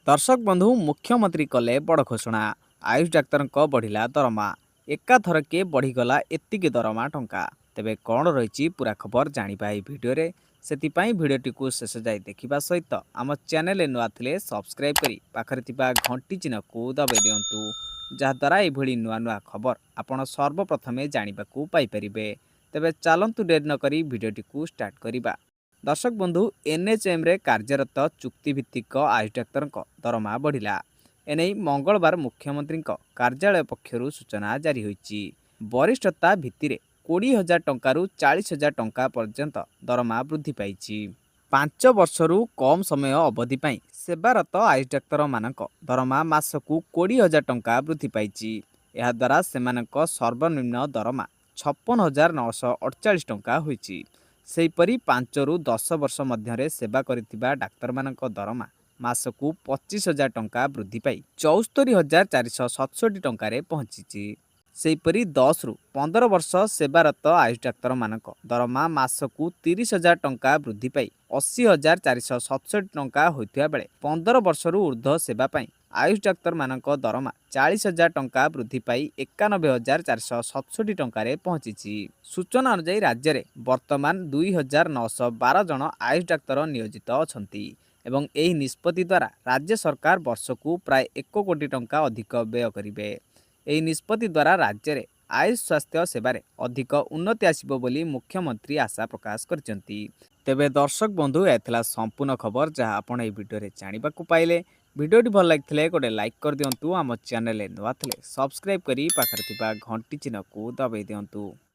दर्शक बंधु मुख्यमंत्री कले बड़ घोषणा। आयुष डाक्तर बढ़िला दरमा। एकाथरके बढ़ीगला एतिकी दरमा टंका। तेबे कौन रही पूरा खबर जानिबा ए भिडियो से भिडियोटी को शेष जाए देखा सहित आम चैनल नुआ थे सब्सक्राइब करी पाखरे थिबा घंटी चिन्ह को दबाई दिंतु जहाद्वारा ये नुआ नुआ खबर आपण सर्वप्रथमे जानिबाकू पाइपरिबे। तेबे चलंतु डेर नक भिडियोटी को स्टार्ट करिबा। दर्शक बंधु एनएचएम रे कार्यरत चुक्तिभित्तिक आयुष डाक्तर दरमा बढ़िला। एने मंगलवार मुख्यमंत्री कार्यालय पक्षर सूचना जारी होईची। वरिष्ठता भित्ति 20,000 टंकारु 40,000 टंका पर्यंत दरमा वृद्धि पाई। 5 वर्षरु कम समय अवधि पाई सेवारत आयुष डाक्तर मानक दरमा मासकु 20,000 टंका वृद्धि पाई। यह द्वारा सेमानक सर्वनिम्न दरमा 56,948 टंका होईची। सेहीपरि 5 रु 10 वर्ष मध्य सेवा करिथिबा डाक्तर मानक दरमा मासकु 25,000 टंका वृद्धि पाई 74,467 टंकार पहुंची। सेहीपरि 10 रु 15 वर्ष सेवारत आयुष डाक्तर मानक दरमा मासकु 30,000 टंका वृद्धि पाई 80,467 टंका होइथिबा बेले 15 वर्ष रु ऊर्ध्व सेवा पाई आयुष डाक्तर मानक दरमा 40,000 टंका वृद्धि पाई 91,467 टंकार पहुंची। सूचना अनुसार राज्य में वर्तमान 2,912 जन आयुष डाक्तर नियोजित अछंती एवं एही निष्पत्ति द्वारा राज्य सरकार वर्षकु प्राय 1 कोटी टंका अधिक व्यय करिवे। एही निष्पत्ति द्वारा राज्य में आयुष स्वास्थ्य सेवार अधिक उन्नति आसिबो बोली मुख्यमंत्री आशा प्रकाश करचंती। तेबे दर्शक बंधु यह संपूर्ण खबर जहाँ आपण ए वीडियो जानिबाकू पाइले। वीडियोटी भल लगी गोटे लाइक कर दिंतु। आम चैनल नुआ थे सब्सक्राइब करी पाखरे थिबा घंटी चिन्ह को दबाई दिंतु।